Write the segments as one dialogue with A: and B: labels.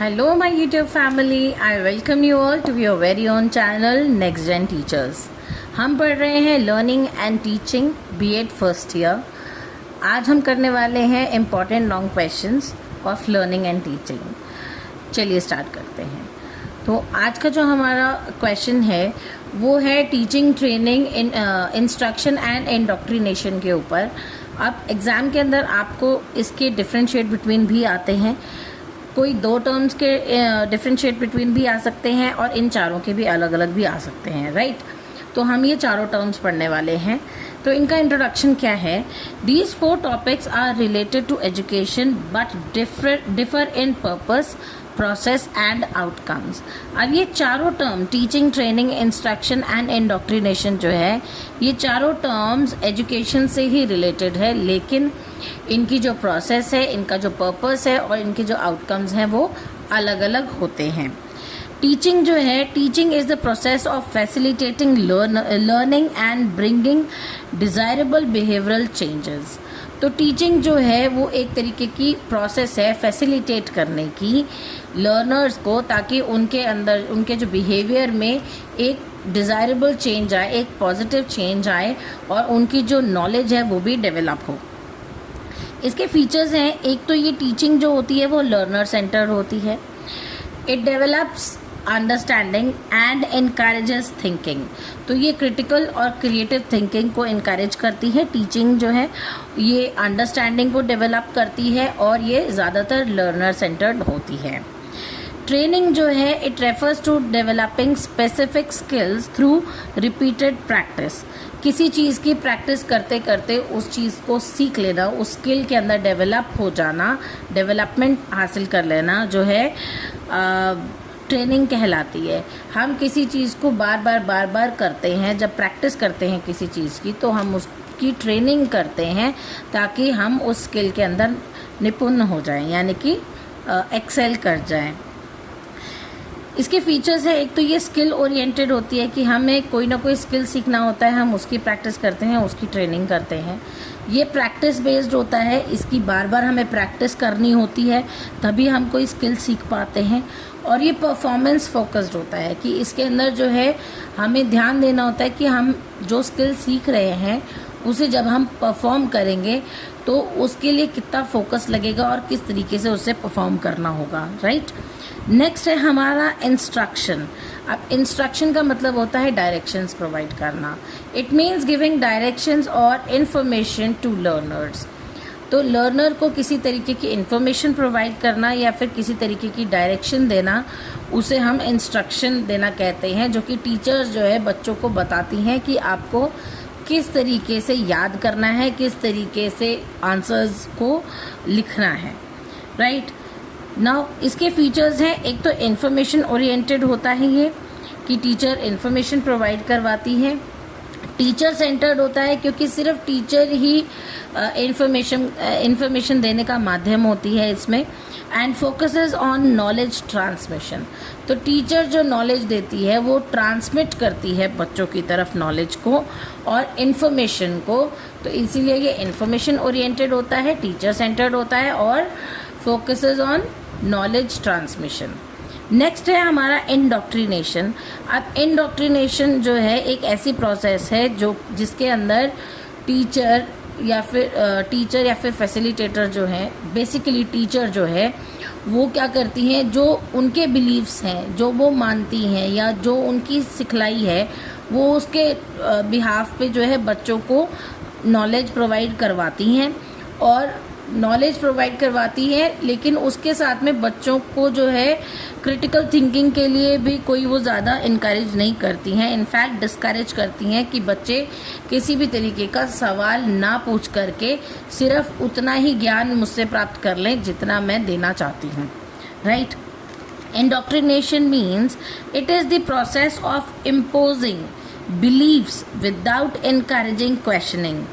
A: Hello, my YouTube family. I welcome you all to your very own channel Next Gen Teachers. हम पढ़ रहे हैं learning and teaching B.Ed first year. आज हम करने वाले हैं important long questions of learning and teaching. चलिए स्टार्ट करते हैं. तो आज का जो हमारा क्वेश्चन है वो है teaching training in instruction and indoctrination के ऊपर. अब एग्ज़ाम के अंदर आपको इसके डिफरेंशिएट बिटवीन भी आते हैं. कोई दो टर्म्स के डिफरेंशिएट बिटवीन भी आ सकते हैं और इन चारों के भी अलग अलग भी आ सकते हैं, राइट. तो हम ये चारों टर्म्स पढ़ने वाले हैं. तो इनका इंट्रोडक्शन क्या है. These 4 topics are related to education but differ in purpose, process and outcomes. अब ये चारों term teaching, training, instruction and indoctrination जो है, ये चारों टर्म्स एजुकेशन से ही रिलेटेड है, लेकिन इनकी जो प्रोसेस है, इनका जो पर्पस है और इनके जो आउटकम्स हैं वो अलग अलग होते हैं. टीचिंग जो है, teaching is the process of facilitating learning and bringing desirable behavioural changes. तो टीचिंग जो है वो एक तरीके की प्रोसेस है फैसिलिटेट करने की लर्नर्स को, ताकि उनके अंदर उनके जो बिहेवियर में एक डिज़ायरेबल चेंज आए, एक पॉजिटिव चेंज आए और उनकी जो नॉलेज है वो भी डेवलप हो. इसके फीचर्स हैं. एक तो ये टीचिंग जो होती है वो लर्नर सेंटर्ड होती है. It develops understanding and encourages thinking. तो ये क्रिटिकल और क्रिएटिव थिंकिंग को इनकरेज करती है. टीचिंग जो है ये अंडरस्टैंडिंग को डेवलप करती है और ये ज़्यादातर लर्नर सेंटर्ड होती है. ट्रेनिंग जो है, it refers to developing specific skills through repeated practice. किसी चीज़ की प्रैक्टिस करते करते उस चीज़ को सीख लेना, उस स्किल के अंदर डेवलप हो जाना, डेवलपमेंट हासिल कर लेना जो है ट्रेनिंग कहलाती है. हम किसी चीज़ को बार बार करते हैं. जब प्रैक्टिस करते हैं किसी चीज़ की तो हम उसकी ट्रेनिंग करते हैं ताकि हम उस स्किल के अंदर निपुण हो जाएं, यानी कि एक्सेल कर जाएं. इसके फीचर्स है, एक तो ये स्किल ओरिएंटेड होती है कि हमें कोई ना कोई स्किल सीखना होता है, हम उसकी प्रैक्टिस करते हैं, उसकी ट्रेनिंग करते हैं. ये प्रैक्टिस बेस्ड होता है, इसकी बार बार हमें प्रैक्टिस करनी होती है तभी हम कोई स्किल सीख पाते हैं. और ये परफॉर्मेंस फोकस्ड होता है कि इसके अंदर जो है हमें ध्यान देना होता है कि हम जो स्किल सीख रहे हैं उसे जब हम परफॉर्म करेंगे तो उसके लिए कितना फोकस लगेगा और किस तरीके से उसे परफॉर्म करना होगा, राइट. नेक्स्ट है हमारा इंस्ट्रक्शन. अब इंस्ट्रक्शन का मतलब होता है डायरेक्शंस प्रोवाइड करना. इट मीन्स गिविंग डायरेक्शंस और इन्फॉर्मेशन टू लर्नर्स. तो लर्नर को किसी तरीके की इन्फॉर्मेशन प्रोवाइड करना या फिर किसी तरीके की डायरेक्शन देना, उसे हम इंस्ट्रक्शन देना कहते हैं, जो कि टीचर्स जो है बच्चों को बताती हैं कि आपको किस तरीके से याद करना है, किस तरीके से आंसर्स को लिखना है, राइट. नाउ इसके फीचर्स हैं. एक तो इन्फॉर्मेशन ओरिएंटेड होता है ये कि टीचर इन्फॉर्मेशन प्रोवाइड करवाती है. टीचर सेंटर्ड होता है क्योंकि सिर्फ टीचर ही इन्फॉर्मेशन देने का माध्यम होती है इसमें. And focuses on knowledge transmission. तो टीचर जो नॉलेज देती है वो ट्रांसमिट करती है बच्चों की तरफ नॉलेज को और इन्फॉर्मेशन को. तो इसीलिए ये इन्फॉर्मेशन ओरिएंटेड होता है, टीचर सेंटर्ड होता है और focuses on knowledge transmission. Next है हमारा इंडोक्ट्रिनेशन. अब इंडोक्ट्रिनेशन जो है एक ऐसी प्रोसेस है जिसके अंदर टीचर या फिर फैसिलिटेटर जो है, बेसिकली टीचर जो है वो क्या करती हैं, जो उनके बिलीव्स हैं, जो वो मानती हैं या जो उनकी सिखलाई है, वो उसके बिहाफ पे जो है बच्चों को नॉलेज प्रोवाइड करवाती हैं. और नॉलेज प्रोवाइड करवाती है लेकिन उसके साथ में बच्चों को जो है क्रिटिकल थिंकिंग के लिए भी कोई वो ज़्यादा इनकरेज नहीं करती हैं. इनफैक्ट डिस्करेज करती हैं कि बच्चे किसी भी तरीके का सवाल ना पूछ करके सिर्फ उतना ही ज्ञान मुझसे प्राप्त कर लें जितना मैं देना चाहती हूँ, right. Indoctrination means it is the process of imposing beliefs without encouraging questioning.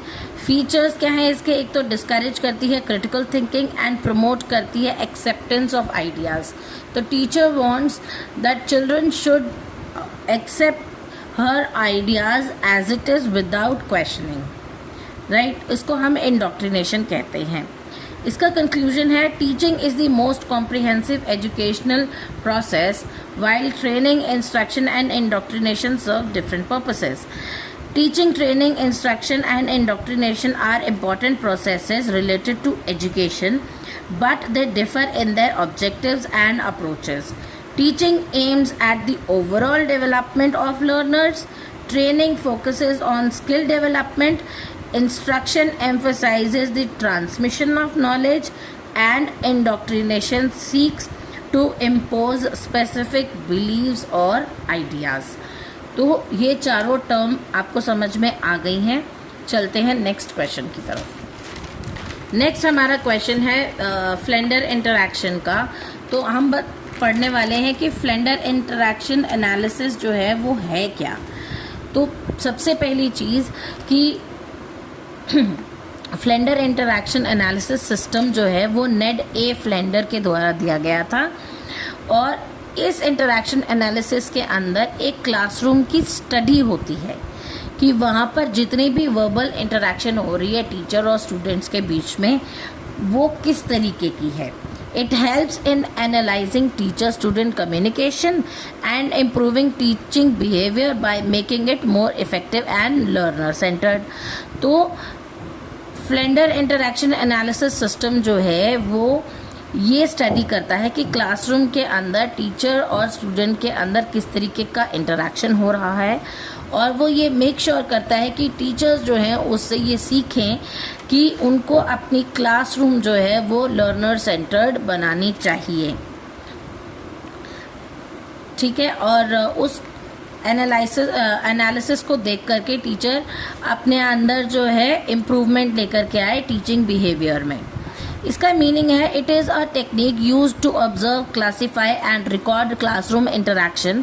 A: Features क्या हैं इसके. एक तो डिस्करेज करती है क्रिटिकल थिंकिंग एंड प्रमोट करती है एक्सेप्टेंस ऑफ आइडियाज़. तो teacher wants that children should accept her ideas as it is without questioning, right. इसको हम इंडोक्ट्रिनेशन कहते हैं. इसका कंक्लूजन है teaching is the most comprehensive educational process while training instruction and indoctrination serve different purposes. Teaching, training, instruction and indoctrination are important processes related to education, but they differ in their objectives and approaches. Teaching aims at the overall development of learners, training focuses on skill development, instruction emphasizes the transmission of knowledge, and indoctrination seeks to impose specific beliefs or ideas. तो ये चारों term आपको समझ में आ गई हैं. चलते हैं नेक्स्ट क्वेश्चन की तरफ. नेक्स्ट हमारा क्वेश्चन है फ्लेंडर इंटरैक्शन का. तो हम पढ़ने वाले हैं कि फ्लेंडर इंटरैक्शन एनालिसिस जो है वो है क्या. तो सबसे पहली चीज़ कि फ्लेंडर इंटरैक्शन एनालिसिस सिस्टम जो है वो नेड ए फ्लेंडर के द्वारा दिया गया था. और इस इंटरैक्शन एनालिसिस के अंदर एक क्लासरूम की स्टडी होती है कि वहाँ पर जितनी भी वर्बल इंटरैक्शन हो रही है टीचर और स्टूडेंट्स के बीच में वो किस तरीके की है. It helps in analysing teacher student communication and improving teaching behaviour by making it more effective and learner centred. तो फ्लेंडर इंटरैक्शन एनालिसिस सिस्टम जो है वो ये स्टडी करता है कि क्लासरूम के अंदर टीचर और स्टूडेंट के अंदर किस तरीके का इंटरैक्शन हो रहा है. और वो ये मेक श्योर करता है कि टीचर्स जो हैं उससे ये सीखें कि उनको अपनी क्लासरूम जो है वो लर्नर सेंटर्ड बनानी चाहिए. ठीक है. और उस एनालिसिस को देख करके टीचर अपने अंदर जो है इम्प्रूवमेंट लेकर के आए टीचिंग बिहेवियर में. इसका मीनिंग है it is a technique use to observe, classify and record classroom interaction.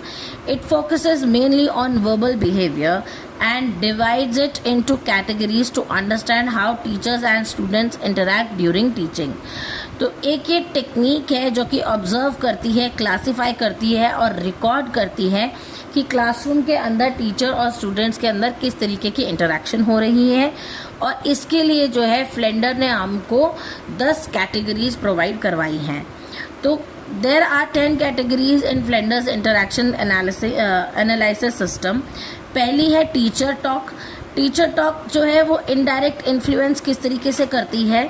A: It focuses mainly on verbal behaviour and divides it into categories to understand how teachers and students interact during teaching. तो एक ये technique है जो कि observe करती है, classify करती है और रिकॉर्ड करती है कि क्लासरूम के अंदर टीचर और स्टूडेंट्स के अंदर किस तरीके की इंटरैक्शन हो रही है. और इसके लिए जो है फ्लेंडर ने हमको 10 कैटेगरीज प्रोवाइड करवाई हैं. तो there are 10 categories in Flanders interaction analysis system. पहली है टीचर टॉक. टीचर टॉक जो है वो इनडायरेक्ट इन्फ्लुएंस किस तरीके से करती है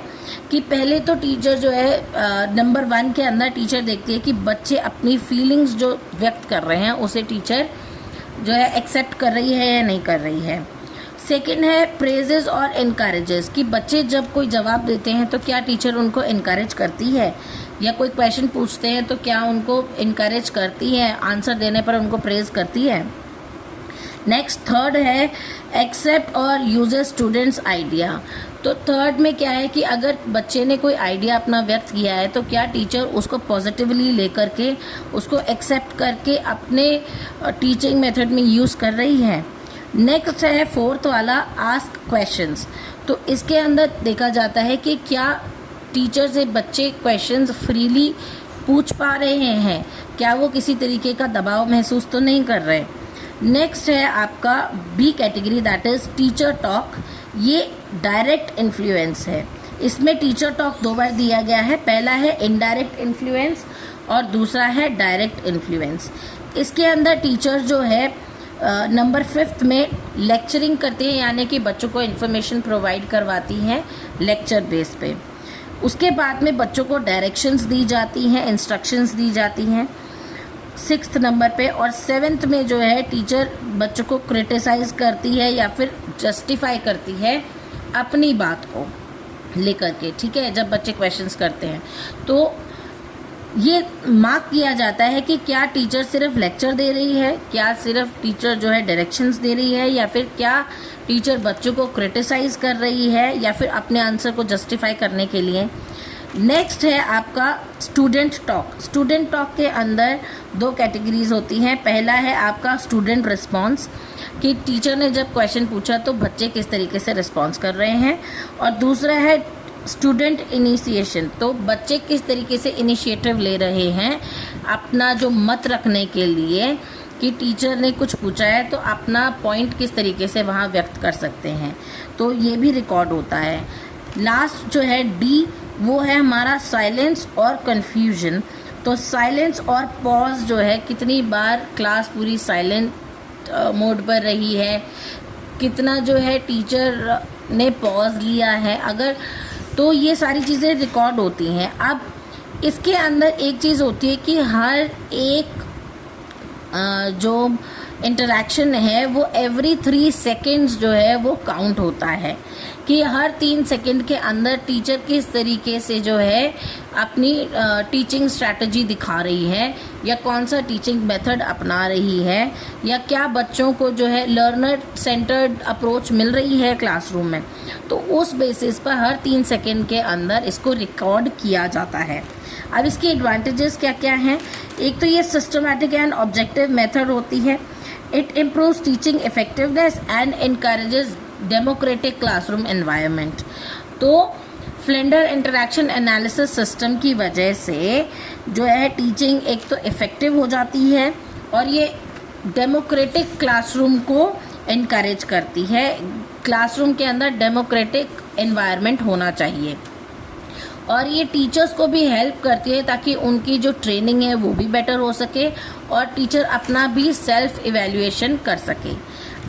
A: कि पहले तो टीचर जो है नंबर 1 के अंदर टीचर देखती है कि बच्चे अपनी फीलिंग्स जो व्यक्त कर रहे हैं उसे टीचर जो है एक्सेप्ट कर रही है या नहीं कर रही है. सेकंड है प्रेजेस और इनकरेजेस कि बच्चे जब कोई जवाब देते हैं तो क्या टीचर उनको इनकरेज करती है, या कोई क्वेश्चन पूछते हैं तो क्या उनको इनकरेज करती है, आंसर देने पर उनको प्रेज करती है. नेक्स्ट थर्ड है एक्सेप्ट और यूजेस स्टूडेंट्स आइडिया. तो थर्ड में क्या है कि अगर बच्चे ने कोई आइडिया अपना व्यक्त किया है तो क्या टीचर उसको पॉजिटिवली लेकर के उसको एक्सेप्ट करके अपने टीचिंग मेथड में यूज़ कर रही है. नेक्स्ट है फोर्थ वाला आस्क क्वेश्चंस. तो इसके अंदर देखा जाता है कि क्या टीचर से बच्चे क्वेश्चंस फ्रीली पूछ पा रहे हैं, क्या वो किसी तरीके का दबाव महसूस तो नहीं कर रहे. नेक्स्ट है आपका B category that is teacher talk. ये डायरेक्ट इन्फ्लुएंस है. इसमें टीचर टॉक 2 बार दिया गया है. पहला है इनडायरेक्ट इन्फ्लुएंस और दूसरा है डायरेक्ट इन्फ्लुएंस. इसके अंदर टीचर जो है नंबर 5 में लेक्चरिंग करती है, यानी कि बच्चों को इन्फॉर्मेशन प्रोवाइड करवाती हैं लेक्चर बेस पे. उसके बाद में बच्चों को डायरेक्शंस दी जाती हैं, इंस्ट्रक्शंस दी जाती हैं 6th नंबर पे. और 7th में जो है टीचर बच्चों को क्रिटिसाइज करती है या फिर जस्टिफाई करती है अपनी बात को लेकर के. ठीक है. जब बच्चे क्वेश्चंस करते हैं तो ये मार्क किया जाता है कि क्या टीचर सिर्फ लेक्चर दे रही है, क्या सिर्फ टीचर जो है डायरेक्शंस दे रही है, या फिर क्या टीचर बच्चों को क्रिटिसाइज कर रही है या फिर अपने आंसर को जस्टिफाई करने के लिए. नेक्स्ट है आपका स्टूडेंट टॉक. स्टूडेंट टॉक के अंदर 2 कैटेगरीज होती हैं. पहला है आपका स्टूडेंट रिस्पॉन्स कि टीचर ने जब क्वेश्चन पूछा तो बच्चे किस तरीके से रिस्पॉन्स कर रहे हैं. और दूसरा है स्टूडेंट इनिशिएशन. तो बच्चे किस तरीके से इनिशिएटिव ले रहे हैं अपना जो मत रखने के लिए कि टीचर ने कुछ पूछा है तो अपना पॉइंट किस तरीके से वहाँ व्यक्त कर सकते हैं. तो ये भी रिकॉर्ड होता है. लास्ट जो है डी वो है हमारा साइलेंस और कन्फ्यूजन। तो साइलेंस और पॉज जो है, कितनी बार क्लास पूरी साइलेंट मोड पर रही है, कितना जो है टीचर ने पॉज लिया है, अगर तो ये सारी चीज़ें रिकॉर्ड होती हैं। अब इसके अंदर एक चीज़ होती है कि हर एक जो इंटरेक्शन है वो एवरी 3 सेकेंड्स जो है वो काउंट होता है, कि हर 3 सेकेंड के अंदर टीचर किस तरीके से जो है अपनी टीचिंग स्ट्रैटेजी दिखा रही है, या कौन सा टीचिंग मेथड अपना रही है, या क्या बच्चों को जो है लर्नर सेंटर्ड अप्रोच मिल रही है क्लासरूम में। तो उस बेसिस पर हर 3 सेकेंड के अंदर इसको रिकॉर्ड किया जाता है। अब इसकी एडवांटेजेस क्या क्या हैं? एक तो ये सिस्टमैटिक एंड ऑब्जेक्टिव मेथड होती है। It improves teaching effectiveness and encourages democratic classroom environment. तो फ्लेंडर इंटरैक्शन एनालिसिस सिस्टम की वजह से जो है टीचिंग एक तो इफ़ेक्टिव हो जाती है, और ये डेमोक्रेटिक क्लासरूम को इनकरेज करती है। क्लासरूम के अंदर डेमोक्रेटिक एनवायरनमेंट होना चाहिए, और ये टीचर्स को भी हेल्प करती है ताकि उनकी जो ट्रेनिंग है वो भी बेटर हो सके, और टीचर अपना भी सेल्फ इवैल्यूएशन कर सके।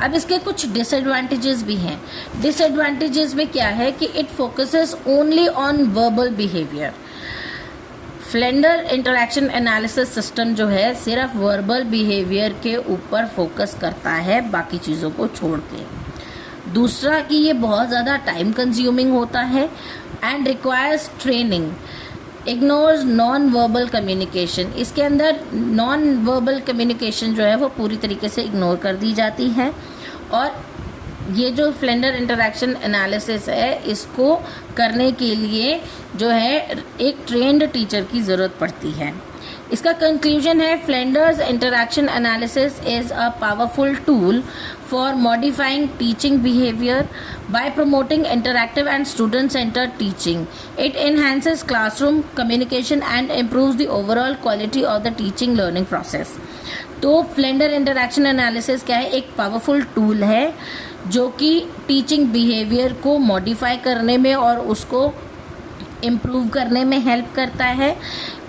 A: अब इसके कुछ डिसएडवांटेजेस भी हैं। डिसएडवांटेजेस में क्या है कि it focuses only on verbal behaviour. Flander interaction analysis system जो है सिर्फ वर्बल बिहेवियर के ऊपर फोकस करता है, बाकी चीज़ों को छोड़ के। दूसरा कि ये बहुत ज़्यादा टाइम कंज्यूमिंग होता है and requires training, ignores non verbal communication. इसके अंदर नॉन वर्बल कम्युनिकेशन जो है वो पूरी तरीके से इग्नोर कर दी जाती है, और ये जो फ्लेंडर इंटरैक्शन एनालिसिस है इसको करने के लिए जो है एक ट्रेंड टीचर की ज़रूरत पड़ती है। इसका कंक्लूजन है, Flanders interaction analysis is a powerful tool for modifying teaching behavior by promoting interactive and student-centered teaching. It enhances classroom communication and improves the overall quality of the teaching learning process. तो Flander interaction analysis क्या है? एक powerful tool है जो कि teaching behaviour को modify करने में और उसको इम्प्रूव करने में हेल्प करता है।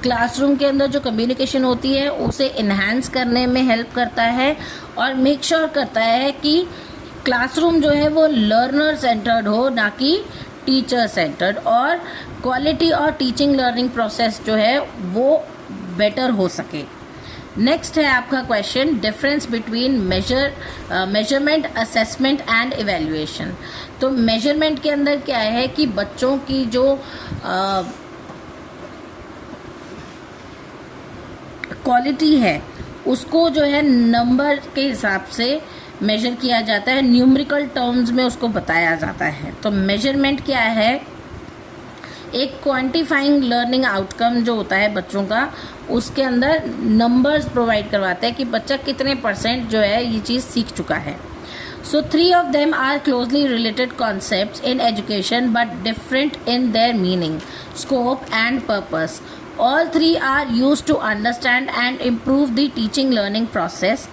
A: क्लासरूम के अंदर जो कम्युनिकेशन होती है उसे इन्हांस करने में हेल्प करता है, और मेक श्योर करता है कि क्लासरूम जो है वो लर्नर सेंटर्ड हो, ना कि टीचर सेंटर्ड, और क्वालिटी और टीचिंग लर्निंग प्रोसेस जो है वो बेटर हो सके। नेक्स्ट है आपका question, difference between measurement, assessment and evaluation. तो मेजरमेंट के अंदर क्या है कि बच्चों की जो क्वालिटी है उसको जो है नंबर के हिसाब से मेजर किया जाता है, न्यूमेरिकल टर्म्स में उसको बताया जाता है। तो मेजरमेंट क्या है? एक क्वांटिफाइंग लर्निंग आउटकम जो होता है बच्चों का, उसके अंदर नंबर्स प्रोवाइड करवाते हैं कि बच्चा कितने % जो है ये चीज़ सीख चुका है। So 3 of them are closely related concepts in education but different in their meaning, scope and purpose. All 3 are used to understand and improve the teaching learning process.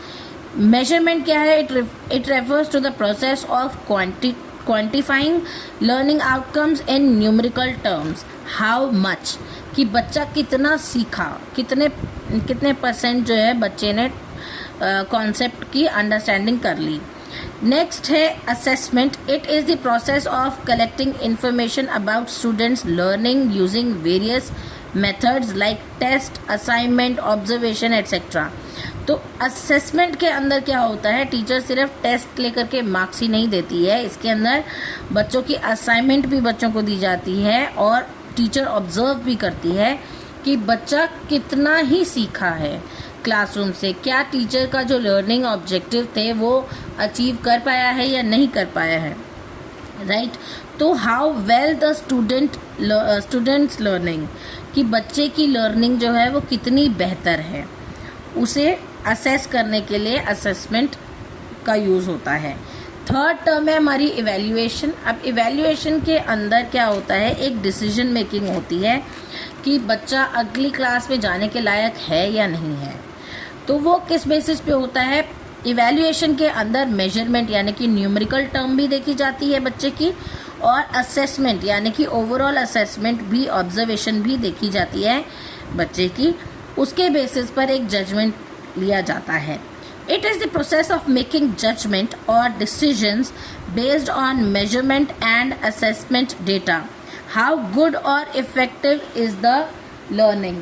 A: Measurement क्या है? It refers to the process of quantifying learning outcomes in numerical terms. How much, कि बच्चा कितना सीखा, कितने % जो है बच्चे ने कॉन्सेप्ट की अंडरस्टैंडिंग कर ली। नेक्स्ट है assessment. It is the process of collecting information about students learning using various methods like test, assignment, observation etcetera. तो असेसमेंट के अंदर क्या होता है? टीचर सिर्फ टेस्ट लेकर के मार्क्स ही नहीं देती है, इसके अंदर बच्चों की असाइनमेंट भी बच्चों को दी जाती है, और टीचर ऑब्जर्व भी करती है कि बच्चा कितना ही सीखा है क्लासरूम से, क्या टीचर का जो लर्निंग ऑब्जेक्टिव थे वो अचीव कर पाया है या नहीं कर पाया है, राइट। तो how well the students learning, कि बच्चे की लर्निंग जो है वो कितनी बेहतर है, उसे असेस करने के लिए असेसमेंट का यूज़ होता है। थर्ड टर्म है हमारी इवैल्यूएशन। अब इवैल्यूएशन के अंदर क्या होता है? एक डिसीजन मेकिंग होती है कि बच्चा अगली क्लास में जाने के लायक है या नहीं है। तो वो किस बेसिस पे होता है? इवैल्यूएशन के अंदर मेजरमेंट यानी कि न्यूमेरिकल टर्म भी देखी जाती है बच्चे की, और असेसमेंट यानी कि ओवरऑल असेसमेंट भी, ऑब्जर्वेशन भी देखी जाती है बच्चे की, उसके बेसिस पर एक जजमेंट लिया जाता है। It is the process of making judgement और decisions based on measurement and assessment data. How good और इफेक्टिव इज द लर्निंग।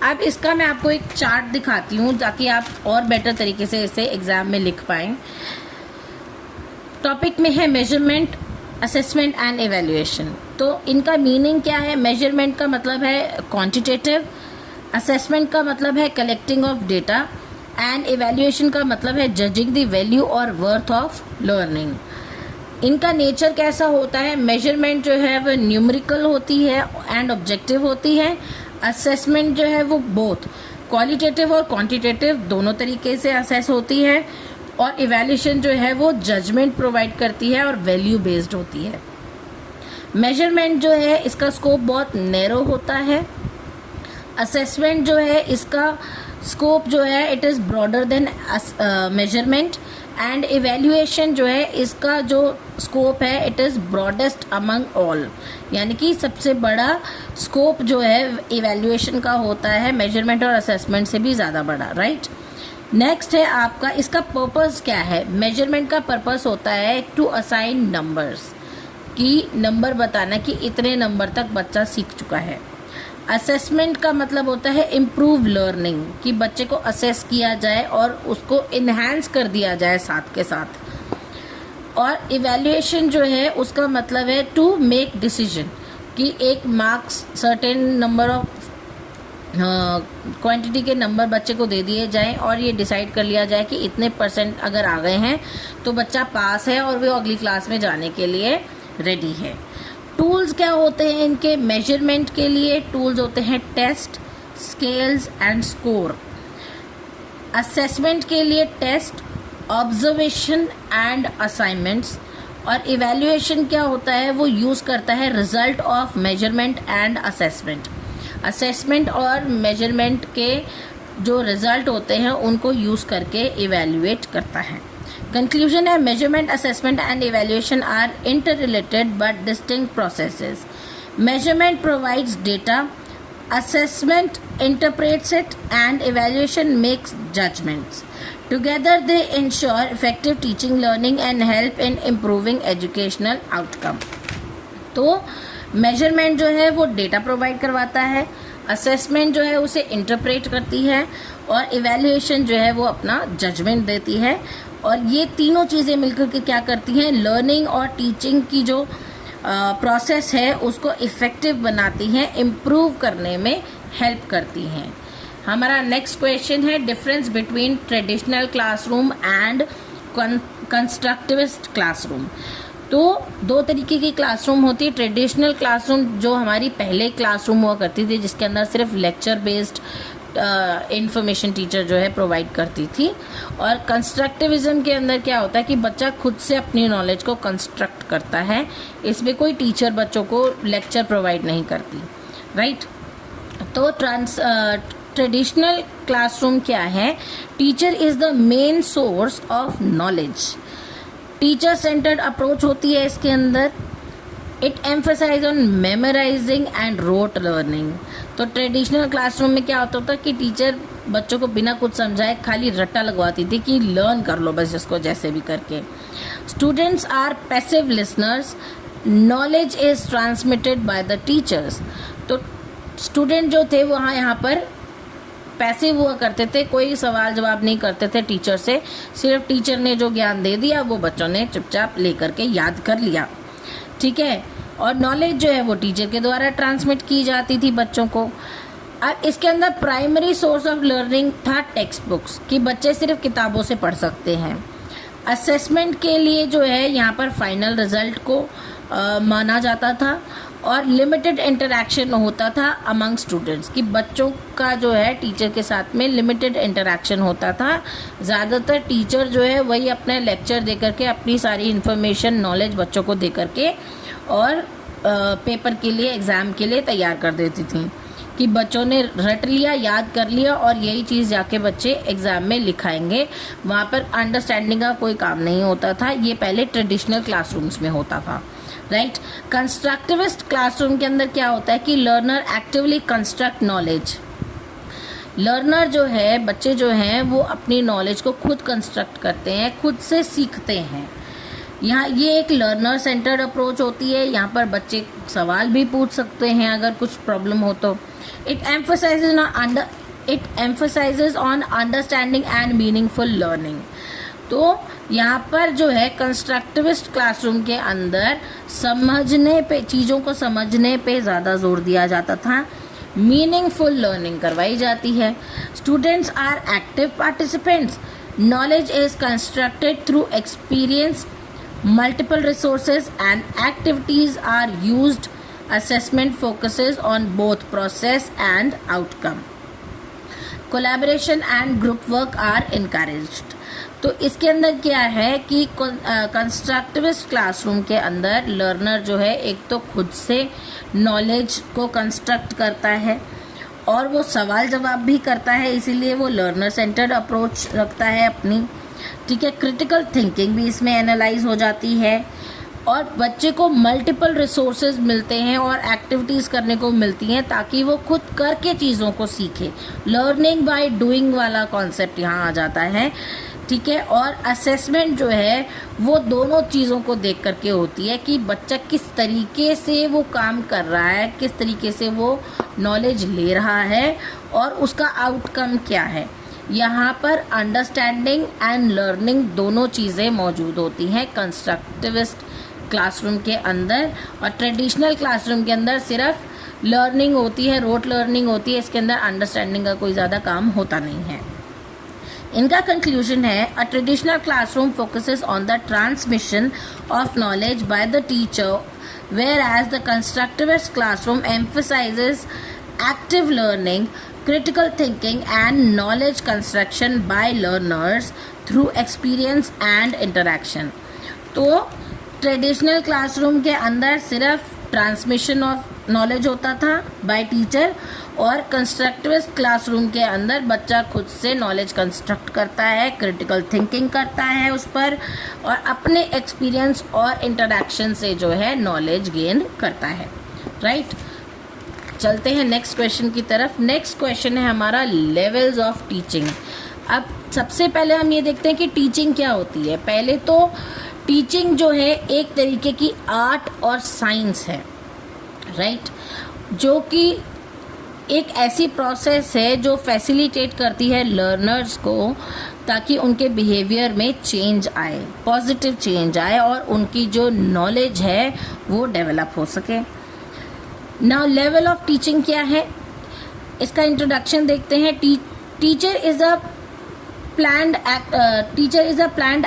A: अब इसका मैं आपको एक चार्ट दिखाती हूँ ताकि आप और बेटर तरीके से इसे एग्जाम में लिख पाएं। टॉपिक में है मेजरमेंट, असेसमेंट एंड एवेल्युएशन। तो इनका मीनिंग क्या है? मेजरमेंट का मतलब है क्वांटिटेटिव, असेसमेंट का मतलब है collecting of data and evaluation का मतलब है जजिंग द वैल्यू और वर्थ ऑफ लर्निंग। इनका नेचर कैसा होता है? मेजरमेंट जो है वो न्यूमेरिकल होती है एंड ऑब्जेक्टिव होती है। असेसमेंट जो है वो बोथ क्वालिटेटिव और क्वांटिटेटिव दोनों तरीके से असेस होती है। और इवैल्यूएशन जो है वो जजमेंट प्रोवाइड करती है और वैल्यू बेस्ड होती है। मेजरमेंट जो है इसका स्कोप बहुत नैरो होता है। असेसमेंट जो है इसका स्कोप जो है it is broader then measurement. And evaluation जो है इसका जो स्कोप है it is broadest among all, यानी कि सबसे बड़ा स्कोप जो है इवैल्यूएशन का होता है, मेजरमेंट और असेसमेंट से भी ज़्यादा बड़ा, राइट। नेक्स्ट है आपका, इसका पर्पस क्या है? मेजरमेंट का पर्पस होता है टू असाइन नंबर्स, कि नंबर बताना कि इतने नंबर तक बच्चा सीख चुका है। असेसमेंट का मतलब होता है इम्प्रूव लर्निंग, कि बच्चे को असेस किया जाए और उसको इन्हांस कर दिया जाए साथ के साथ। और इवैल्यूएशन जो है उसका मतलब है टू मेक डिसीजन, कि एक marks certain number of quantity के नंबर बच्चे को दे दिए जाएं और ये डिसाइड कर लिया जाए कि इतने परसेंट अगर आ गए हैं तो बच्चा पास है और वो अगली क्लास में जाने के लिए रेडी है। टूल्स क्या होते हैं इनके? मेजरमेंट के लिए टूल्स होते हैं test, scales and score. Assessment के लिए टेस्ट, ऑब्जर्वेशन एंड असाइनमेंट्स। और इवैल्यूएशन क्या होता है? वो यूज़ करता है result of measurement and assessment. Assessment और मेजरमेंट के जो रिजल्ट होते हैं उनको यूज़ करके इवैल्यूएट करता है। कंक्लूजन है, measurement, assessment and evaluation are interrelated but distinct processes. Measurement provides data, assessment interprets it, and evaluation makes judgments. Together they ensure effective teaching, learning and help in improving educational outcome. तो measurement जो है वो data provide करवाता है, assessment जो है उसे interpret करती है और इवैल्यूएशन जो है वो अपना जजमेंट देती है। और ये तीनों चीज़ें मिलकर के क्या करती हैं? लर्निंग और टीचिंग की जो प्रोसेस है उसको इफ़ेक्टिव बनाती हैं, इम्प्रूव करने में हेल्प करती हैं। हमारा नेक्स्ट क्वेश्चन है difference between traditional classroom and constructivist classroom. तो दो तरीके की क्लासरूम होती है। ट्रेडिशनल क्लासरूम जो हमारी पहले क्लासरूम हुआ करती थी जिसके अंदर सिर्फ लेक्चर बेस्ड इंफॉर्मेशन टीचर जो है प्रोवाइड करती थी। और कंस्ट्रक्टिविज्म के अंदर क्या होता है कि बच्चा खुद से अपनी नॉलेज को कंस्ट्रक्ट करता है, इसमें कोई टीचर बच्चों को लेक्चर प्रोवाइड नहीं करती, राइट। तो ट्रेडिशनल क्लासरूम क्या है? Teacher is the main source of knowledge. Teacher centred approach होती है इसके अंदर। It emphasise on memorising and rote learning. तो ट्रेडिशनल क्लासरूम में क्या होता था कि टीचर बच्चों को बिना कुछ समझाए खाली रट्टा लगवाती थी कि लर्न कर लो बस इसको जैसे भी करके। Students are passive listeners, knowledge is transmitted by the teachers. तो स्टूडेंट जो थे वहाँ यहाँ पर पैसिव हुआ करते थे, कोई सवाल जवाब नहीं करते थे टीचर से, सिर्फ टीचर ने जो ज्ञान दे दिया वो बच्चों ने चुपचाप लेकर के याद कर लिया, ठीक है। और नॉलेज जो है वो टीचर के द्वारा ट्रांसमिट की जाती थी बच्चों को। अब इसके अंदर प्राइमरी सोर्स ऑफ लर्निंग था टेक्स्ट बुक्स, कि बच्चे सिर्फ किताबों से पढ़ सकते हैं। असेसमेंट के लिए जो है यहाँ पर फाइनल रिजल्ट को माना जाता था। और लिमिटेड इंटरैक्शन होता था अमंग स्टूडेंट्स, कि बच्चों का जो है टीचर के साथ में लिमिटेड इंटरैक्शन होता था। ज़्यादातर टीचर जो है वही अपने लेक्चर दे करके अपनी सारी इन्फॉर्मेशन नॉलेज बच्चों को दे करके और पेपर के लिए एग्ज़ाम के लिए तैयार कर देती थी। कि बच्चों ने रट लिया, याद कर लिया और यही चीज़ जाके बच्चे एग्ज़ाम में लिखाएंगे। वहाँ पर अंडरस्टैंडिंग का कोई काम नहीं होता था, ये पहले ट्रेडिशनल क्लासरूम्स में होता था, राइट। कंस्ट्रक्टिविस्ट क्लासरूम के अंदर क्या होता है कि learner actively construct knowledge. Learner जो है, बच्चे जो हैं वो अपनी नॉलेज को खुद कंस्ट्रक्ट करते हैं, खुद से सीखते हैं। यहाँ ये एक लर्नर सेंटर्ड अप्रोच होती है। यहाँ पर बच्चे सवाल भी पूछ सकते हैं अगर कुछ प्रॉब्लम हो तो। It emphasises on understanding and meaningful learning. तो यहाँ पर जो है कंस्ट्रक्टिविस्ट क्लासरूम के अंदर समझने पे, चीज़ों को समझने पे ज़्यादा जोर दिया जाता था, मीनिंगफुल लर्निंग करवाई जाती है। Students are active participants, knowledge is constructed through experience, multiple resources and activities are used, assessment focuses on both process and outcome, collaboration and group work are encouraged। तो इसके अंदर क्या है कि कंस्ट्रक्टिविस्ट क्लासरूम के अंदर लर्नर जो है एक तो खुद से नॉलेज को कंस्ट्रक्ट करता है और वो सवाल जवाब भी करता है, इसीलिए वो लर्नर सेंटर्ड अप्रोच रखता है अपनी, ठीक है। क्रिटिकल थिंकिंग भी इसमें एनालाइज हो जाती है और बच्चे को मल्टीपल रिसोर्सेज मिलते हैं और एक्टिविटीज़ करने को मिलती हैं ताकि वो खुद करके चीज़ों को सीखे। लर्निंग बाय डूइंग वाला कॉन्सेप्ट यहाँ आ जाता है, ठीक है। और असेसमेंट जो है वो दोनों चीज़ों को देख करके होती है कि बच्चा किस तरीके से वो काम कर रहा है, किस तरीके से वो नॉलेज ले रहा है और उसका आउटकम क्या है। यहाँ पर अंडरस्टैंडिंग एंड लर्निंग दोनों चीज़ें मौजूद होती हैं कंस्ट्रक्टिविस्ट क्लासरूम के अंदर, और ट्रेडिशनल क्लासरूम के अंदर सिर्फ लर्निंग होती है, रोट लर्निंग होती है, इसके अंदर अंडरस्टैंडिंग का कोई ज़्यादा काम होता नहीं है। इनका कंक्लूजन है, a traditional classroom focuses on the transmission of knowledge by the teacher, whereas the constructivist classroom emphasises active learning, critical thinking and knowledge construction by learners through experience and interaction। तो traditional classroom के अंदर सिर्फ transmission of knowledge होता था bye teacher और constructivist classroom के अंदर बच्चा खुद से नॉलेज कंस्ट्रक्ट करता है, क्रिटिकल थिंकिंग करता है उस पर और अपने एक्सपीरियंस और इंटरेक्शन से जो है नॉलेज गेन करता है, राइट। चलते हैं नेक्स्ट क्वेश्चन की तरफ। नेक्स्ट क्वेश्चन है हमारा लेवल्स ऑफ टीचिंग। अब सबसे पहले हम ये देखते हैं कि टीचिंग क्या होती है। पहले तो टीचिंग जो है एक तरीके की आर्ट और साइंस है, राइट, जो कि एक ऐसी प्रोसेस है जो फैसिलिटेट करती है लर्नर्स को ताकि उनके बिहेवियर में चेंज आए, पॉजिटिव चेंज आए और उनकी जो नॉलेज है वो डेवलप हो सके। नाउ लेवल ऑफ टीचिंग क्या है, इसका इंट्रोडक्शन देखते हैं। Teacher is a planned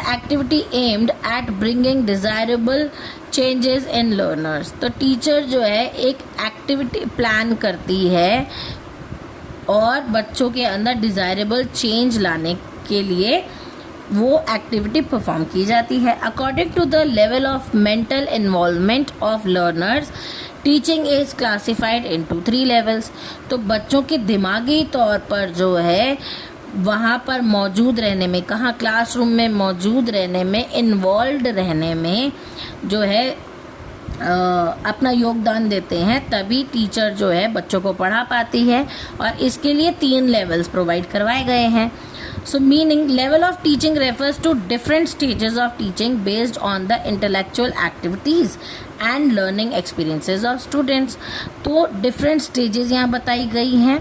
A: activity aimed at bringing desirable changes in learners. तो टीचर जो है एक एक्टिविटी प्लान करती है और बच्चों के अंदर डिजायरेबल चेंज लाने के लिए वो एक्टिविटी परफॉर्म की जाती है। According to the level of mental involvement of learners, teaching is classified into 3 levels. तो बच्चों के दिमागी तौर पर जो है वहाँ पर मौजूद रहने में, कहाँ, क्लासरूम में मौजूद रहने में, इन्वॉल्व रहने में जो है अपना योगदान देते हैं, तभी टीचर जो है बच्चों को पढ़ा पाती है और इसके लिए 3 लेवल्स प्रोवाइड करवाए गए हैं। So meaning level of teaching refers to different stages of teaching based on the intellectual activities and learning experiences of students। तो different stages यहाँ बताई गई हैं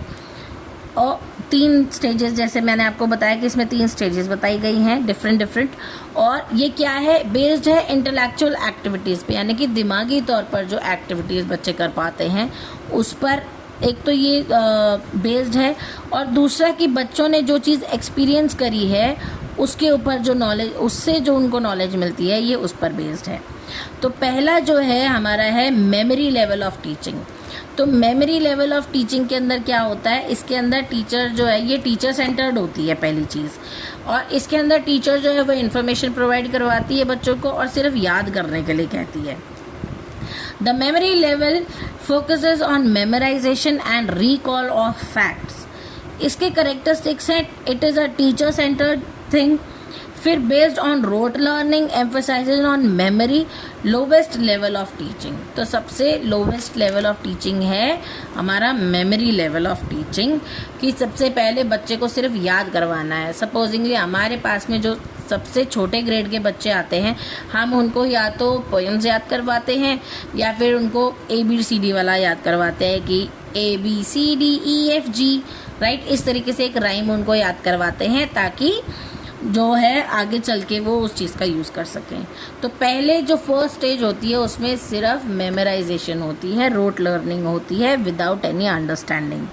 A: और 3 stages, जैसे मैंने आपको बताया कि इसमें 3 stages बताई गई हैं डिफरेंट, और ये क्या है, बेस्ड है इंटेलेक्चुअल एक्टिविटीज़ पे, यानी कि दिमागी तौर पर जो एक्टिविटीज़ बच्चे कर पाते हैं उस पर एक तो ये बेस्ड है, और दूसरा कि बच्चों ने जो चीज़ एक्सपीरियंस करी है उसके ऊपर जो नॉलेज, उससे जो उनको नॉलेज मिलती है, ये उस पर बेस्ड है। तो पहला जो है हमारा है मेमोरी लेवल ऑफ टीचिंग। तो मेमोरी लेवल ऑफ टीचिंग के अंदर क्या होता है, इसके अंदर टीचर जो है ये टीचर सेंटर्ड होती है पहली चीज़, और इसके अंदर टीचर जो है वो इन्फॉर्मेशन प्रोवाइड करवाती है बच्चों को और सिर्फ याद करने के लिए कहती है। The memory level focuses on memorization and recall of facts. इसके करेक्टरिस्टिक्स हैं, it is a teacher centred thing, फिर based on rote learning, emphasises on memory, lowest level of teaching. तो सबसे लोवेस्ट लेवल ऑफ टीचिंग है हमारा memory level of teaching, कि सबसे पहले बच्चे को सिर्फ याद करवाना है। सपोजिंगली हमारे पास में जो सबसे छोटे ग्रेड के बच्चे आते हैं, हम उनको या तो पोएम्स याद करवाते हैं या फिर उनको ABCD वाला याद करवाते हैं कि ABCDEFG, राइट। इस तरीके से एक राइम उनको याद करवाते हैं ताकि जो है आगे चल के वो उस चीज़ का यूज़ कर सकें। तो पहले जो फर्स्ट स्टेज होती है उसमें सिर्फ मेमोराइजेशन होती है, रोट लर्निंग होती है without any understanding.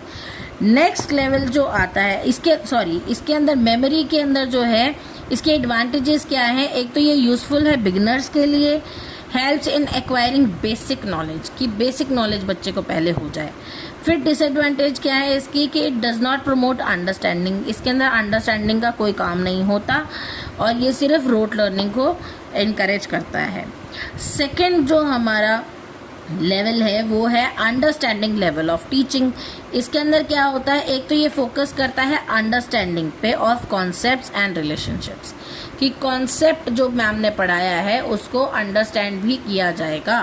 A: Next level जो आता है इसके अंदर मेमोरी के अंदर जो है इसके एडवांटेजेस क्या हैं। एक तो ये यूज़फुल है बिगिनर्स के लिए, helps in acquiring basic knowledge, कि बेसिक नॉलेज बच्चे को पहले हो जाए। फिर डिसएडवांटेज क्या है इसकी कि it does not promote understanding, इसके अंदर अंडरस्टैंडिंग का कोई काम नहीं होता और ये सिर्फ रोट लर्निंग को इनकरेज करता है। सेकंड जो हमारा लेवल है वो है अंडरस्टैंडिंग लेवल ऑफ टीचिंग। इसके अंदर क्या होता है, एक तो ये फोकस करता है अंडरस्टैंडिंग पे ऑफ कॉन्सेप्ट्स एंड रिलेशनशिप्स, कि कॉन्सेप्ट जो मैम ने पढ़ाया है उसको अंडरस्टैंड भी किया जाएगा।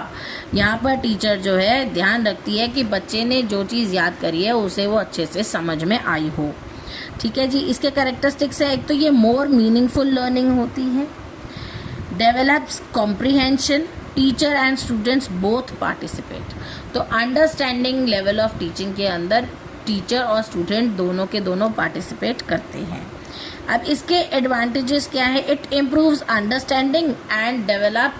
A: यहाँ पर टीचर जो है ध्यान रखती है कि बच्चे ने जो चीज़ याद करी है उसे वो अच्छे से समझ में आई हो। ठीक है जी। इसके कैरेक्टरिस्टिक्स है, एक तो ये मोर मीनिंगफुल लर्निंग होती है, develops comprehension, teacher and students both participate. तो अंडरस्टैंडिंग लेवल ऑफ टीचिंग के अंदर टीचर और स्टूडेंट दोनों के दोनों पार्टिसिपेट करते हैं। अब इसके एडवांटेजेस क्या है, it improves understanding and develop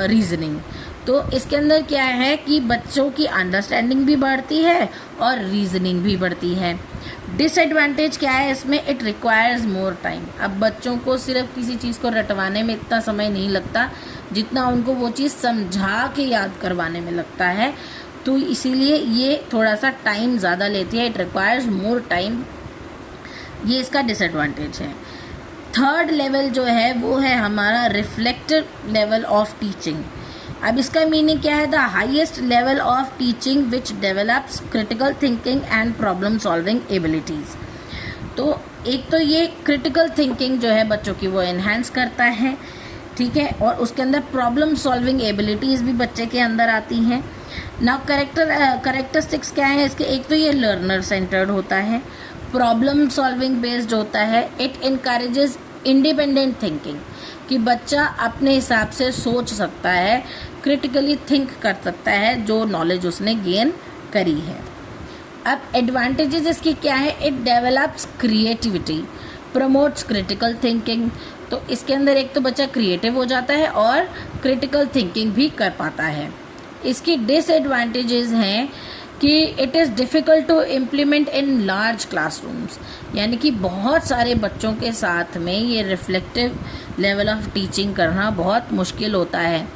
A: reasoning. तो इसके अंदर क्या है कि बच्चों की अंडरस्टैंडिंग भी बढ़ती है और रीजनिंग भी बढ़ती है। डिसएडवांटेज क्या है इसमें, इट रिक्वायर्स मोर टाइम। अब बच्चों को सिर्फ किसी चीज़ को रटवाने में इतना समय नहीं लगता जितना उनको वो चीज़ समझा के याद करवाने में लगता है, तो इसीलिए ये थोड़ा सा टाइम ज़्यादा लेती है, इट रिक्वायर्स मोर टाइम। ये इसका डिसएडवांटेज है। थर्ड लेवल जो है वो है हमारा रिफ्लेक्टिव लेवल ऑफ टीचिंग। अब इसका मीनिंग क्या है, the highest level of teaching which develops critical thinking and problem solving abilities. तो एक तो ये क्रिटिकल थिंकिंग जो है बच्चों की वो एनहांस करता है, ठीक है, और उसके अंदर प्रॉब्लम सॉल्विंग एबिलिटीज़ भी बच्चे के अंदर आती हैं। नाउ करेक्टरिस्टिक्स क्या है इसके, एक तो ये लर्नर सेंटर्ड होता है, प्रॉब्लम सॉल्विंग बेस्ड होता है, इट इनकरेजेस इंडिपेंडेंट थिंकिंग, कि बच्चा अपने हिसाब से सोच सकता है, क्रिटिकली थिंक कर सकता है जो नॉलेज उसने गेन करी है। अब एडवांटेजेस इसकी क्या है, it develops creativity, promotes critical thinking. तो इसके अंदर एक तो बच्चा क्रिएटिव हो जाता है और क्रिटिकल थिंकिंग भी कर पाता है। इसकी डिसएडवांटेजेस हैं कि it is difficult to implement in large classrooms, यानी कि बहुत सारे बच्चों के साथ में ये रिफ्लेक्टिव लेवल ऑफ टीचिंग करना बहुत मुश्किल होता है।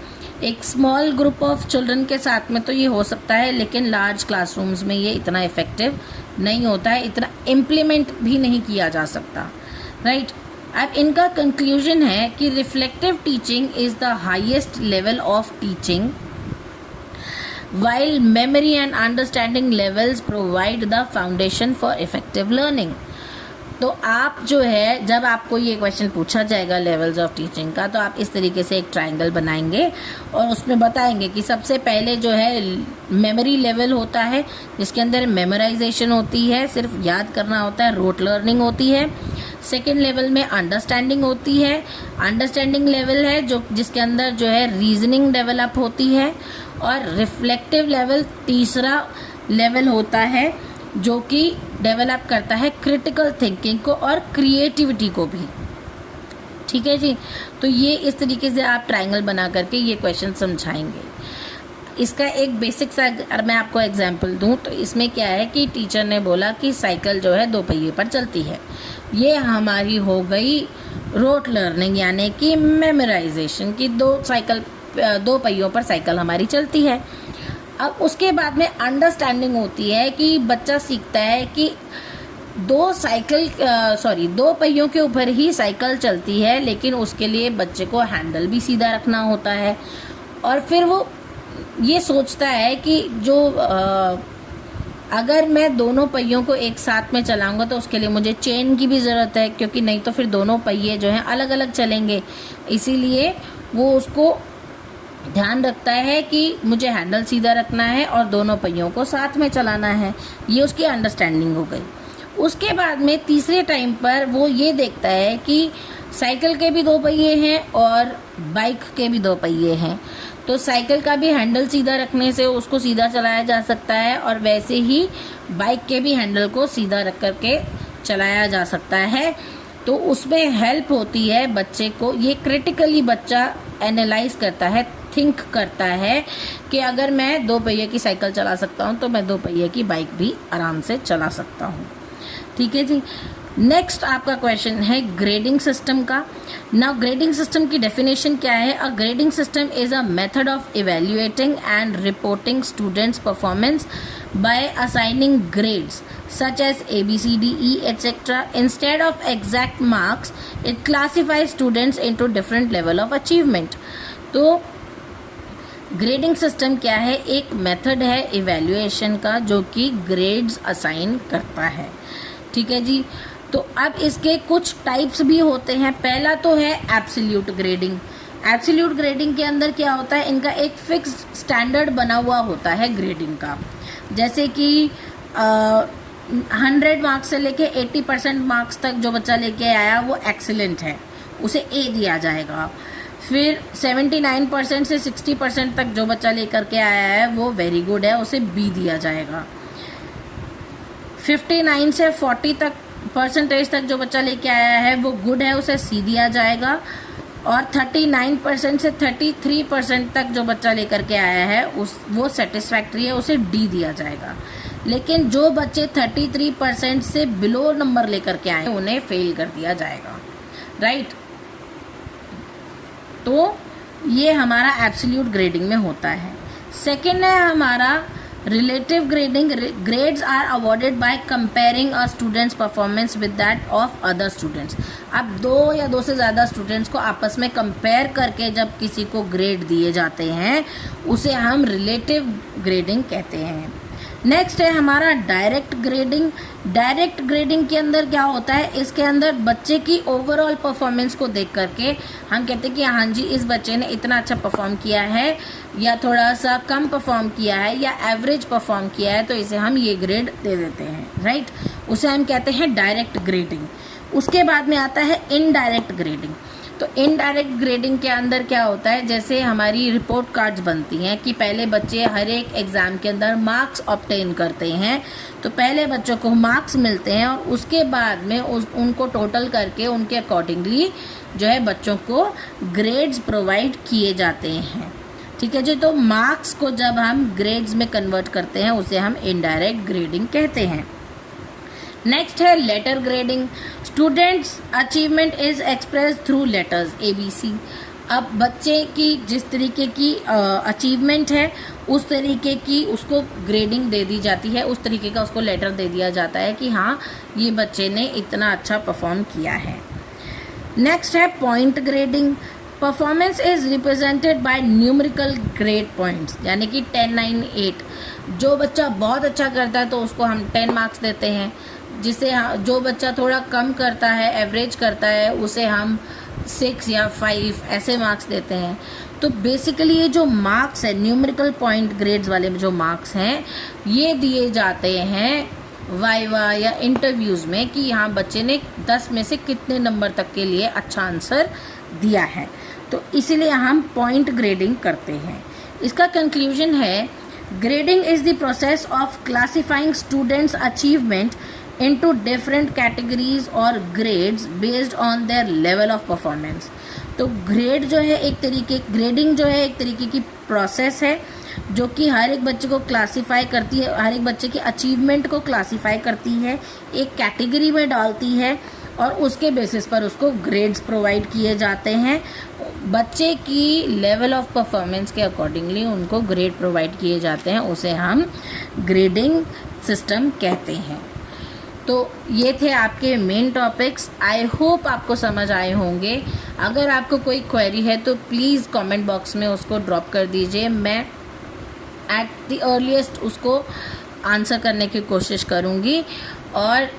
A: एक स्मॉल ग्रुप ऑफ चिल्ड्रन के साथ में तो ये हो सकता है, लेकिन लार्ज क्लासरूम्स में ये इतना इफ़ेक्टिव नहीं होता है, इतना इम्प्लीमेंट भी नहीं किया जा सकता, राइट। अब इनका कंक्लूजन है कि reflective teaching is the highest level of teaching while memory and understanding levels provide the foundation for effective learning। तो आप जो है जब आपको ये क्वेश्चन पूछा जाएगा लेवल्स ऑफ टीचिंग का, तो आप इस तरीके से एक ट्रायंगल बनाएंगे और उसमें बताएंगे कि सबसे पहले जो है मेमोरी लेवल होता है जिसके अंदर मेमोराइजेशन होती है, सिर्फ याद करना होता है, रोट लर्निंग होती है। सेकेंड लेवल में अंडरस्टैंडिंग होती है, अंडरस्टैंडिंग लेवल है जो जिसके अंदर जो है रीजनिंग डेवलप होती है। और रिफ्लेक्टिव लेवल तीसरा लेवल होता है जो कि डेवलप करता है क्रिटिकल थिंकिंग को और क्रिएटिविटी को भी, ठीक है जी। तो ये इस तरीके से आप ट्रायंगल बना करके ये क्वेश्चन समझाएंगे। इसका एक बेसिक सा अगर मैं आपको एग्जांपल दूं तो इसमें क्या है कि टीचर ने बोला कि साइकिल जो है 2 पहिए पर चलती है। ये हमारी हो गई रोट लर्निंग, यानी कि मेमोराइजेशन की 2 पहियों पर साइकिल हमारी चलती है। अब उसके बाद में अंडरस्टैंडिंग होती है कि बच्चा सीखता है कि 2 पहियों के ऊपर ही साइकिल चलती है, लेकिन उसके लिए बच्चे को हैंडल भी सीधा रखना होता है और फिर वो ये सोचता है कि जो अगर मैं दोनों पहियों को एक साथ में चलाऊंगा तो उसके लिए मुझे चेन की भी ज़रूरत है, क्योंकि नहीं तो फिर दोनों पहिए जो हैं अलग अलग चलेंगे। इसीलिए वो उसको ध्यान रखता है कि मुझे हैंडल सीधा रखना है और दोनों पहियों को साथ में चलाना है। ये उसकी अंडरस्टैंडिंग हो गई। उसके बाद में तीसरे टाइम पर वो ये देखता है कि साइकिल के भी 2 पहिए हैं और बाइक के भी 2 पहिए हैं, तो साइकिल का भी हैंडल सीधा रखने से उसको सीधा चलाया जा सकता है और वैसे ही बाइक के भी हैंडल को सीधा रख करके चलाया जा सकता है। तो उसमें हेल्प होती है बच्चे को। ये क्रिटिकली बच्चा एनालाइज करता है, थिंक करता है कि अगर मैं 2 पहिए की साइकिल चला सकता हूँ तो मैं 2 पहिए की बाइक भी आराम से चला सकता हूँ। ठीक है जी। नेक्स्ट आपका क्वेश्चन है ग्रेडिंग सिस्टम का। नाउ ग्रेडिंग सिस्टम की डेफिनेशन क्या है? A grading system is a method of evaluating and reporting students performance by assigning grades such as A, B, C, D, E, etc. Instead of exact marks, it classifies students into different level of achievement. तो grading system क्या है? एक method है evaluation का जो कि grades assign करता है। ठीक है जी। तो अब इसके कुछ टाइप्स भी होते हैं। पहला तो है एब्सोल्यूट ग्रेडिंग। एब्सोल्यूट ग्रेडिंग के अंदर क्या होता है? इनका एक फिक्स स्टैंडर्ड बना हुआ होता है ग्रेडिंग का। जैसे कि 100 मार्क्स से लेके 80% मार्क्स तक जो बच्चा लेके आया वो एक्सीलेंट है, उसे ए दिया जाएगा। फिर 79% से 60% तक जो बच्चा लेकर के आया है वो वेरी गुड है, उसे बी दिया जाएगा। 59 से 40 तक परसेंटेज तक जो बच्चा लेके आया है वो गुड है, उसे सी दिया जाएगा। और 39% से 33% तक जो बच्चा लेकर के आया है वो सेटिस्फैक्ट्री है, उसे डी दिया जाएगा। लेकिन जो बच्चे 33% से बिलो नंबर लेकर के आए उन्हें फेल कर दिया जाएगा। राइट। तो ये हमारा एब्सोल्यूट ग्रेडिंग में होता है। सेकेंड है हमारा relative grading. Grades are awarded by comparing a student's performance with that of other students. अब 2 या 2 से ज़्यादा स्टूडेंट्स को आपस में कंपेयर करके जब किसी को ग्रेड दिए जाते हैं उसे हम रिलेटिव ग्रेडिंग कहते हैं। नेक्स्ट है हमारा डायरेक्ट ग्रेडिंग। डायरेक्ट ग्रेडिंग के अंदर क्या होता है? इसके अंदर बच्चे की ओवरऑल परफॉर्मेंस को देख करके हम कहते हैं कि हाँ जी इस बच्चे ने इतना अच्छा परफॉर्म किया है या थोड़ा सा कम परफॉर्म किया है या एवरेज परफॉर्म किया है, तो इसे हम ये ग्रेड दे देते हैं। राइट। उसे हम कहते हैं डायरेक्ट ग्रेडिंग। उसके बाद में आता है इनडायरेक्ट ग्रेडिंग। तो इनडायरेक्ट ग्रेडिंग के अंदर क्या होता है? जैसे हमारी रिपोर्ट कार्ड्स बनती हैं कि पहले बच्चे हर एक एग्ज़ाम के अंदर मार्क्स ऑब्टेन करते हैं, तो पहले बच्चों को मार्क्स मिलते हैं और उसके बाद में उनको टोटल करके उनके अकॉर्डिंगली जो है बच्चों को ग्रेड्स प्रोवाइड किए जाते हैं। ठीक है जी। तो मार्क्स को जब हम ग्रेड्स में कन्वर्ट करते हैं उसे हम इनडायरेक्ट ग्रेडिंग कहते हैं। नेक्स्ट है letter grading. Student's achievement is express through letters ABC। अब बच्चे की जिस तरीके की अचीवमेंट है उस तरीके की उसको ग्रेडिंग दे दी जाती है, उस तरीके का उसको लेटर दे दिया जाता है कि हाँ ये बच्चे ने इतना अच्छा परफॉर्म किया है। नेक्स्ट है point grading. Performance is represented by numerical grade points, यानी कि 10, 9, 8। जो बच्चा बहुत अच्छा करता है तो उसको हम 10 मार्क्स देते हैं, जिसे जो बच्चा थोड़ा कम करता है, एवरेज करता है, उसे हम 6 या 5 ऐसे मार्क्स देते हैं। तो बेसिकली ये जो मार्क्स है न्यूमेरिकल पॉइंट ग्रेड्स वाले जो मार्क्स हैं ये दिए जाते हैं वाइवा या इंटरव्यूज़ में कि यहाँ बच्चे ने 10 में से कितने नंबर तक के लिए अच्छा आंसर दिया है। तो इसीलिए हम पॉइंट ग्रेडिंग करते हैं। इसका कंक्लूजन है grading is the process of classifying students achievement into different categories और grades based on their level of performance। तो ग्रेड जो है ग्रेडिंग जो है एक तरीके की प्रोसेस है जो कि हर एक बच्चे को क्लासीफाई करती है, हर एक बच्चे के अचीवमेंट को क्लासीफाई करती है, एक कैटेगरी में डालती है और उसके बेसिस पर उसको ग्रेड्स प्रोवाइड किए जाते हैं। बच्चे की लेवल ऑफ परफॉर्मेंस के अकॉर्डिंगली उनको ग्रेड प्रोवाइड किए जाते हैं, उसे हम ग्रेडिंग सिस्टम कहते हैं। तो ये थे आपके मेन टॉपिक्स। आई होप आपको समझ आए होंगे। अगर आपको कोई क्वेरी है तो प्लीज़ कमेंट बॉक्स में उसको ड्रॉप कर दीजिए। मैं एट द अर्लीस्ट उसको आंसर करने की कोशिश करूँगी। और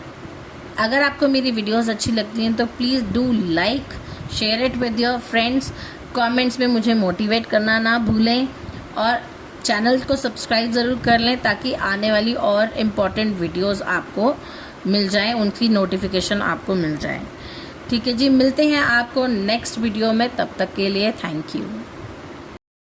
A: अगर आपको मेरी वीडियोस अच्छी लगती हैं तो please do like, share it with your friends. Comments में मुझे मोटिवेट करना ना भूलें और चैनल को सब्सक्राइब ज़रूर कर लें ताकि आने वाली और इम्पॉर्टेंट वीडियोस आपको मिल जाएं, उनकी नोटिफिकेशन आपको मिल जाए। ठीक है जी, मिलते हैं आपको नेक्स्ट वीडियो में, तब तक के लिए थैंक यू।